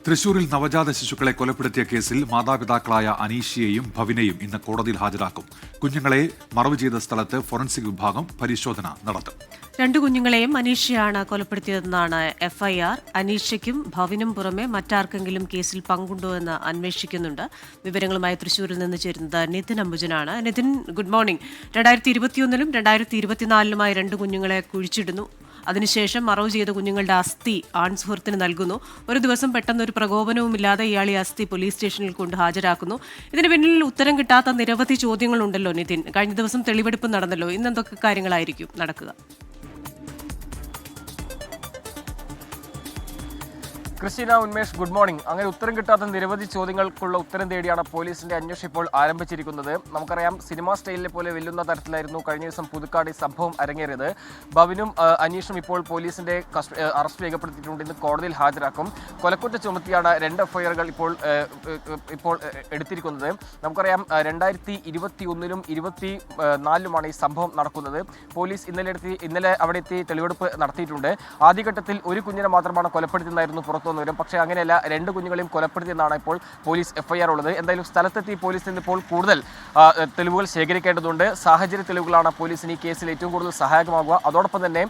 തൃശൂരിൽ നവജാത ശിശുക്കളെ കൊലപ്പെടുത്തിയ കേസിൽ മാതാപിതാക്കളായ അനീഷിയെയും ഭവിനെയും ഇന്ന് കോടതിയിൽ ഹാജരാക്കും. കുഞ്ഞുങ്ങളെ മറവ് ചെയ്ത സ്ഥലത്ത് ഫോറൻസിക് വിഭാഗം പരിശോധന നടത്തും. രണ്ടു കുഞ്ഞുങ്ങളെയും അനീഷയാണ് കൊലപ്പെടുത്തിയതെന്നാണ് എഫ്ഐആർ. അനീഷയ്ക്കും ഭവിനും പുറമെ മറ്റാർക്കെങ്കിലും കേസിൽ പങ്കുണ്ടോ എന്ന് അന്വേഷിക്കുന്നുണ്ട്. വിവരങ്ങളുമായി തൃശൂരിൽ നിന്ന് ചേരുന്നത് നിതിൻ അംബുജനാണ്. Nithin, good morning. 2021-ലും 2024-ലുമായി രണ്ട് കുഞ്ഞുങ്ങളെ കുഴിച്ചിടുന്നു. അതിനുശേഷം മറവ് ചെയ്ത കുഞ്ഞുങ്ങളുടെ അസ്ഥി ആൺസുഹൃത്തിന് നൽകുന്നു. ഒരു ദിവസം പെട്ടെന്ന് ഒരു പ്രകോപനവുമില്ലാതെ ഇയാൾ ഈ അസ്ഥി പോലീസ് സ്റ്റേഷനിൽ കൊണ്ട് ഹാജരാക്കുന്നു. ഇതിന് പിന്നിൽ ഉത്തരം കിട്ടാത്ത നിരവധി ചോദ്യങ്ങളുണ്ടല്ലോ നിതിൻ. കഴിഞ്ഞ ദിവസം തെളിവെടുപ്പ് നടന്നല്ലോ. ഇന്ന് എന്തൊക്കെ കാര്യങ്ങളായിരിക്കും നടക്കുക? Christina, Unmesh, good morning. അങ്ങനെ ഉത്തരം കിട്ടാത്ത നിരവധി ചോദ്യങ്ങൾക്കുള്ള ഉത്തരം തേടിയാണ് പോലീസിന്റെ അന്വേഷണം ഇപ്പോൾ ആരംഭിച്ചിരിക്കുന്നത്. നമുക്കറിയാം, സിനിമാ സ്റ്റൈലിലെ പോലെ വെല്ലുന്ന തരത്തിലായിരുന്നു കഴിഞ്ഞ ദിവസം പുതുക്കാട് ഈ സംഭവം അരങ്ങേറിയത്. ഭവിനും അനീഷും ഇപ്പോൾ പോലീസിന്റെ അറസ്റ്റ് രേഖപ്പെടുത്തിയിട്ടുണ്ട്. ഇന്ന് കോടതിയിൽ ഹാജരാക്കും. കൊലക്കുറ്റ ചുമത്തിയാണ് രണ്ട് എഫ്ഐആറുകൾ ഇപ്പോൾ എടുത്തിരിക്കുന്നത്. നമുക്കറിയാം, 2021-ലും 2024-ലുമാണ് ഈ സംഭവം നടക്കുന്നത്. പോലീസ് ഇന്നലെ അവിടെ എത്തി തെളിവെടുപ്പ് നടത്തിയിട്ടുണ്ട്. ആദ്യഘട്ടത്തിൽ ഒരു കുഞ്ഞിനെ മാത്രമാണ് കൊലപ്പെടുത്തിയെന്നായിരുന്നു പുറത്തു വരും. പക്ഷേ അങ്ങനെയല്ല, രണ്ട് കുഞ്ഞുങ്ങളെയും കൊലപ്പെടുത്തിയെന്നാണ് ഇപ്പോൾ പോലീസ് എഫ്ഐആർ ഉള്ളത്. എന്തായാലും സ്ഥലത്തെത്തി പോലീസിന് ഇപ്പോൾ കൂടുതൽ തെളിവുകൾ ശേഖരിക്കേണ്ടതുണ്ട്. സാഹചര്യ തെളിവുകളാണ് പോലീസിന് ഈ കേസിൽ ഏറ്റവും കൂടുതൽ സഹായകമാകുക. അതോടൊപ്പം തന്നെ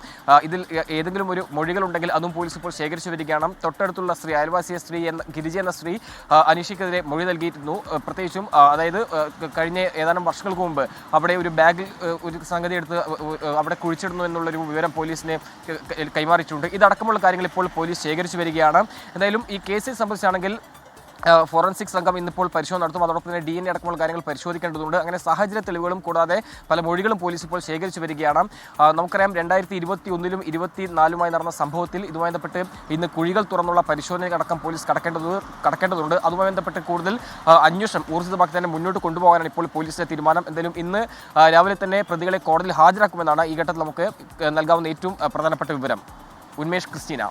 ഇതിൽ ഏതെങ്കിലും ഒരു മൊഴികളുണ്ടെങ്കിൽ അതും പോലീസ് ഇപ്പോൾ ശേഖരിച്ചു വരികയാണ്. തൊട്ടടുത്തുള്ള സ്ത്രീ, അയൽവാസിയ സ്ത്രീ ഗിരിജ എന്ന സ്ത്രീ അനീഷയ്ക്കെതിരെ മൊഴി നൽകിയിരുന്നു. പ്രത്യേകിച്ചും അതായത് കഴിഞ്ഞ ഏതാനും വർഷങ്ങൾക്ക് മുമ്പ് അവിടെ ഒരു ബാഗിൽ ഒരു സംഗതി എടുത്ത് അവിടെ കുഴിച്ചിടുന്നു എന്നുള്ളൊരു വിവരം പോലീസിന് കൈമാറിയിട്ടുണ്ട്. ഇതടക്കമുള്ള കാര്യങ്ങൾ ഇപ്പോൾ പോലീസ് ശേഖരിച്ചു വരികയാണ്. എന്തായാലും ഈ കേസിൽ സംബന്ധിച്ചാണെങ്കിൽ ഫോറൻസിക് സംഘം ഇന്നിപ്പോൾ പരിശോധന നടത്തും. അതോടൊപ്പം തന്നെ DNA അടക്കമുള്ള കാര്യങ്ങൾ പരിശോധിക്കേണ്ടതുണ്ട്. അങ്ങനെ സാഹചര്യ തെളിവുകളും കൂടാതെ പല മൊഴികളും പോലീസ് ഇപ്പോൾ ശേഖരിച്ചു വരികയാണ്. നമുക്കറിയാം, 2021-ലും 2024-ലുമായി നടന്ന സംഭവത്തിൽ ഇതുമായി ബന്ധപ്പെട്ട് ഇന്ന് കുഴികൾ തുറന്നുള്ള പരിശോധനയടക്കം പോലീസ് കടക്കേണ്ടതുണ്ട്. അതുമായി ബന്ധപ്പെട്ട് കൂടുതൽ അന്വേഷണം ഊർജിതമാക്കി തന്നെ മുന്നോട്ട് കൊണ്ടുപോകാനാണ് ഇപ്പോൾ പോലീസിന്റെ തീരുമാനം. എന്തായാലും ഇന്ന് രാവിലെ തന്നെ പ്രതികളെ കോടതിയിൽ ഹാജരാക്കുമെന്നാണ് ഈ ഘട്ടത്തിൽ നമുക്ക് നൽകാവുന്ന ഏറ്റവും പ്രധാനപ്പെട്ട വിവരം. ഉന്മേഷ്, ക്രിസ്റ്റീന.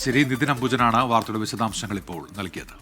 ശരി, നിതിൻ അംബുജനാണ് വാർത്തയുടെ വിശദാംശങ്ങൾ ഇപ്പോൾ നൽകിയത്.